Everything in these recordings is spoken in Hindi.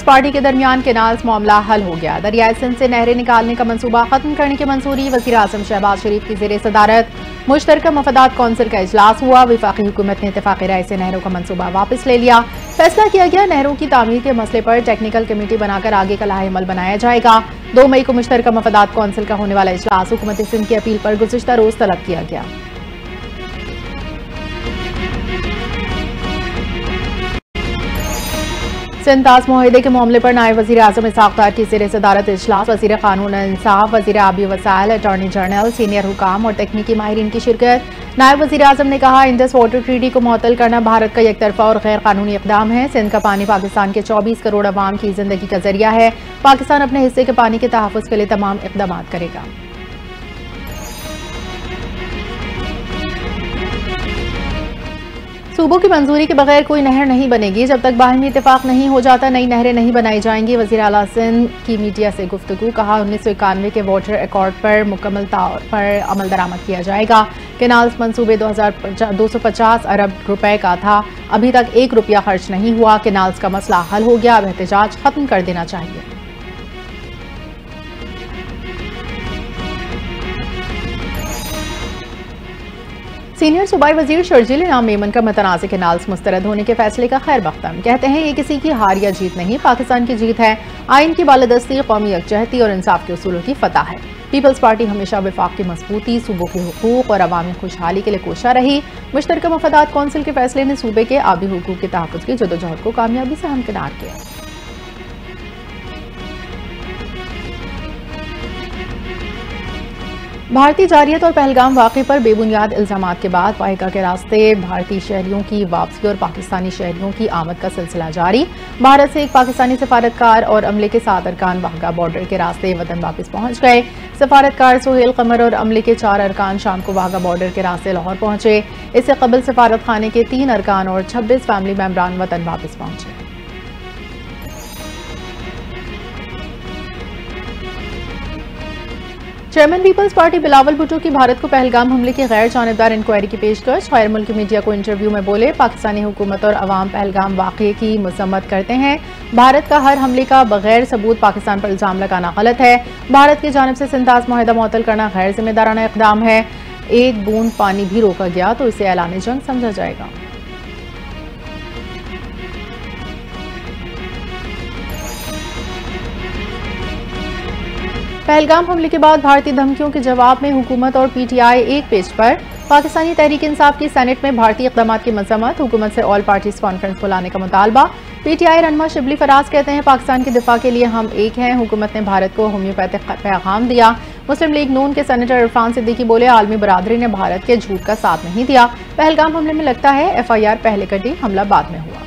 पार्टी के दरमियान केनाल्स मामला हल हो गया। दरियाए सिंध से नहरें निकालने का मंसूबा खत्म करने की मंजूरी। वज़ीर आज़म शहबाज शरीफ की ज़ेरे सदारत मुश्तरका मफादात कौंसिल का इजलास हुआ। वफाकी हुकूमत ने इत्तेफाक़ी राय से नहरों का मंसूबा वापस ले लिया। फैसला किया गया नहरों की तामीर के मसले पर टेक्निकल कमेटी बनाकर आगे का लाहे अमल बनाया जाएगा। 2 मई को मुश्तरका मफादात कौंसिल का होने वाला इजलास हुकूमत सिंध की अपील पर गुज़िश्ता रोज तलब किया गया। सिंध ताज मुआहिदे के मामले पर नायब वज़ीर आज़म इसाक़ डार की ज़ेरे सदारत इजलास। वज़ीर क़ानून इंसाफ, वज़ीर आबी वसाइल, अटॉर्नी जनरल, सीनियर हुकाम और तकनीकी माहिरीन की शिरकत। नायब वज़ीर आज़म ने कहा इंडस वाटर ट्रीटी को मुअत्तल करना भारत का एकतरफा और गैर कानूनी इक़दाम है। सिंध का पानी पाकिस्तान के 24 करोड़ अवाम की जिंदगी का जरिया है। पाकिस्तान अपने हिस्से के पानी के तहफ़्फ़ुज़ के लिए तमाम इक़दाम करेगा। सूबों की मंजूरी के बगैर कोई नहर नहीं बनेगी। जब तक बाहमी इत्तेफाक नहीं हो जाता नई नहरें नहीं बनाई जाएंगी। वज़ीर आला सिंध की मीडिया से गुफ्तगू। कहा 1991 के वाटर अकॉर्ड पर मुकम्मल तौर पर अमल दरामद किया जाएगा। केनाल्स मंसूबे 250 अरब रुपए का था, अभी तक 1 रुपया खर्च नहीं हुआ। केनाल्स का मसला हल हो गया, अब एहतजाज खत्म कर देना चाहिए। सीनियर सूबाई वजीर शर्जील इनाम मेमन का मुतनाज़ केनाल्स मुस्तरद होने के फैसले का खैर मकदम। कहते हैं ये किसी की हार या जीत नहीं, पाकिस्तान की जीत है। आइन की बालादस्ती, कौमी यकजहती और इंसाफ के उसूलों की फतह है। पीपल्स पार्टी हमेशा वफाक की मजबूती, सूबों के हुकूक और अवामी खुशहाली के लिए कोशा रही। मुश्तरका मफादात कौंसिल के फैसले ने सूबे के आबी हुकूक के तहफ़्फ़ुज़ की जदोजहद को कामयाबी से हमकिनार किया। भारतीय जारियत और पहलगाम वाक़े पर बेबुनियाद इल्ज़ामात के बाद वाहिका के रास्ते भारतीय शहरियों की वापसी और पाकिस्तानी शहरियों की आमद का सिलसिला जारी। भारत से एक पाकिस्तानी सफारतकार और अमले के 7 अरकान वाहगा बॉर्डर के रास्ते वतन वापस पहुंच गए। सफारतकार सुहेल कमर और अमले के 4 अरकान शाम को वाहगा बॉर्डर के रास्ते लाहौर पहुंचे। इससे कबल सफारत खाने के 3 अरकान और 26 फैमिली मेम्बरान वतन वापस पहुंचे। Chairman Peoples Party Bilawal Bhutto की भारत को पहलगाम हमले की गैर जानिबदार इंक्वायरी की पेशकश। गैर मुल्की मीडिया को इंटरव्यू में बोले पाकिस्तानी हुकूमत और अवाम पहलगाम वाक़े की मजम्मत करते हैं। भारत का हर हमले का बगैर सबूत पाकिस्तान पर इल्जाम लगाना गलत है। भारत की जानिब से सिंध ताज मुआहिदा मुअत्तल करना गैर जिम्मेदाराना इक़दाम है। एक बूंद पानी भी रोका गया तो इसे ऐलान जंग समझा जाएगा। पहलगाम हमले के बाद भारतीय धमकियों के जवाब में हुकूमत और पीटीआई एक पेज पर। पाकिस्तानी तहरीक इंसाफ की सेनेट में भारतीय इक़दामात की मजम्मत, हुकूमत से ऑल पार्टीज कॉन्फ्रेंस बुलाने का मुतालबा। पीटीआई रहनुमा शिबली फराज कहते हैं पाकिस्तान के दिफा के लिए हम एक हैं। हुकूमत ने भारत को होम्योपैथिक पैगाम दिया। मुस्लिम लीग नून के सेनेटर इरफान सिद्दीकी बोले आलमी बरादरी ने भारत के झूठ का साथ नहीं दिया। पहलगाम हमले में लगता है FIR पहले कटी, हमला बाद में हुआ।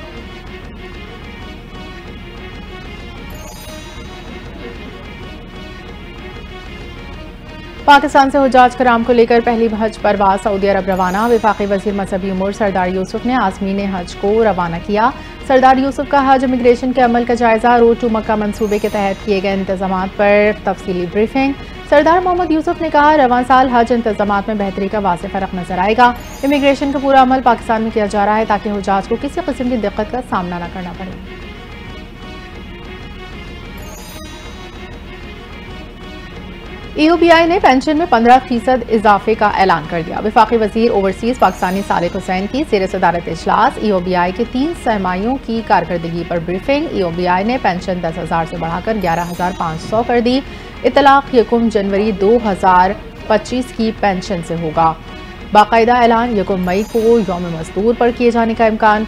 पाकिस्तान से हुज्जाज कराम को लेकर पहली हज परवाज सऊदी अरब रवाना। वफाकी वजीर मजहबी उमूर सरदार यूसुफ ने आज़मीन हज को रवाना किया। सरदार यूसुफ का हज इमिग्रेशन के अमल का जायजा, रोड टू मक्का मंसूबे के तहत किए गए इंतजामात पर तफसीली ब्रीफिंग। सरदार मोहम्मद यूसुफ ने कहा रवां साल हज इंतजामात में बेहतरी का वाज़ेह फ़र्क नजर आएगा। इमिग्रेशन का पूरा अमल पाकिस्तान में किया जा रहा है ताकि हुज्जाज को किसी किस्म की दिक्कत का सामना न करना पड़े। EOBI ने पेंशन में 15% इजाफे का ऐलान कर दिया। वफाकी वजीर ओवरसीज पाकिस्तानी सालिक हुसैन की ज़ेर सदारत इजलास। EOBI के 3 सरमाइयों की कारकर्दगी पर ब्रीफिंग। EOBI ने पेंशन 10,000 से बढ़ाकर 11,500 कर दी। इतलाक 1 जनवरी 2025 की पेंशन से होगा। बाकायदा ऐलान 1 मई को यौम मजदूर पर किए जाने का इम्कान।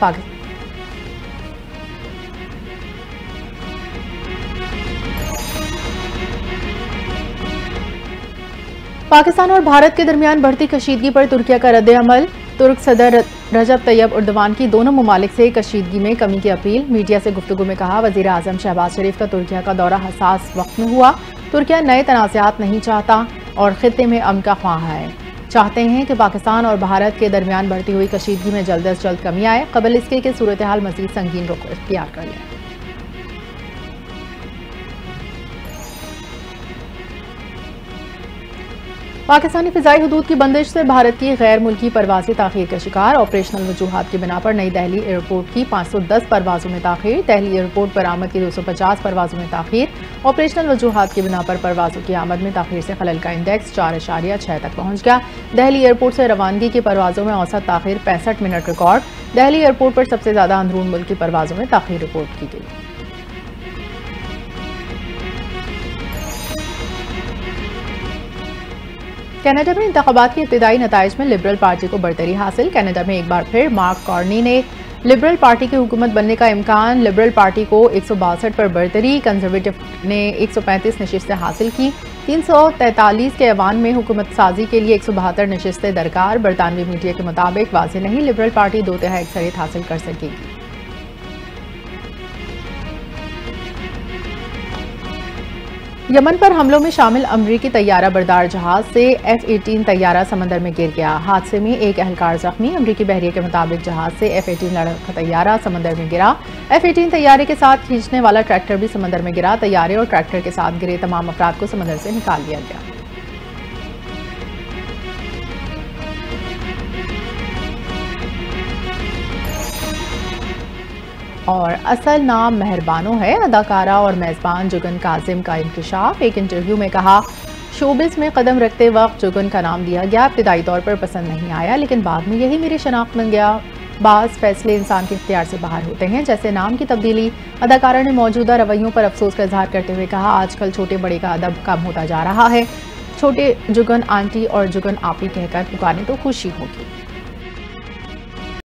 पाकिस्तान और भारत के दरमियान बढ़ती कशीदगी पर तुर्किया का रद्द अमल। तुर्क सदर रजब तैयब उर्दवान की दोनों ममालिक से कशीदगी में कमी की अपील। मीडिया से गुफ्तगू में कहा वज़ीर आज़म शहबाज शरीफ का तुर्किया का दौरा हसास वक्त में हुआ। तुर्किया नए तनाज़ात नहीं चाहता और खित्ते में अमन का ख्वाह है। चाहते हैं कि पाकिस्तान और भारत के दरमियान बढ़ती हुई कशीदगी में जल्द अज जल्द कमी आए, कबल इसके कि सूरत हाल मज़ीद संगीन रुख इख्तियार कर लें। पाकिस्तानी फिजाई हदूद की बंदिश से भारत की गैर मुल्की परवाज़ें ताख़ीर का शिकार। ऑपरेशनल वजूहात की बिना पर नई दिल्ली एयरपोर्ट की 510 परवाज़ों में ताख़ीर। दिल्ली एयरपोर्ट पर आमद की 250 परवाज़ों में ताख़ीर। ऑपरेशनल वजूहात की बिना पर परवाज़ों की आमद में ताख़ीर से खलल का इंडेक्स 4.6 तक पहुँच गया। दिल्ली एयरपोर्ट से रवानगी की परवाज़ों में औसत ताख़ीर 65 मिनट रिकॉर्ड। दिल्ली एयरपोर्ट पर सबसे ज़्यादा अंदरून मुल्क की परवाज़ों में ताख़ीर रिपोर्ट की गई। कनाडा में इंतखाबात के इब्तिदाई नताइज में लिबरल पार्टी को बढ़तरी हासिल। कनाडा में एक बार फिर मार्क कार्नी ने लिबरल पार्टी की हुकूमत बनने का इम्कान। लिबरल पार्टी को 162 पर बढ़तरी। कंजर्वेटिव ने 135 नशिस्तें हासिल की। 343 के ऐवान में हुकूमत साजी के लिए 172 नशिस्तें दरकार। बरतानवी मीडिया के मुताबिक वाज़ेह नहीं लिबरल पार्टी 2/3 अक्सरियत हासिल कर सकेगी। यमन पर हमलों में शामिल अमरीकी तैयारा बरदार जहाज से F-18 तैयारा समंदर में गिर गया। हादसे में एक एहलकार जख्मी। अमरीकी बहरिया के मुताबिक जहाज से F-18 लड़ाका तैयारा समंदर में गिरा। F-18 तैयारे के साथ खींचने वाला ट्रैक्टर भी समंदर में गिरा। तैयारे और ट्रैक्टर के साथ गिरे तमाम अफराद को समंदर से निकाल लिया गया। और असल नाम मेहरबानो है। अदाकारा और मेज़बान जुगन काजिम का इंकशाफ। एक इंटरव्यू में कहा, शोबिस में कदम रखते वक्त जुगन का नाम दिया गया। इब्तिदाई तौर पर पसंद नहीं आया, लेकिन बाद में यही मेरी शनाख्त बन गया। बाज़ फैसले इंसान के इख्तियार से बाहर होते हैं, जैसे नाम की तब्दीली। अदाकारा ने मौजूदा रवैयों पर अफसोस का इजहार करते हुए कहा, आजकल छोटे बड़े का अदब कम होता जा रहा है। छोटे जुगन आंटी और जुगन आपी कहकर पुकारें तो खुशी होगी।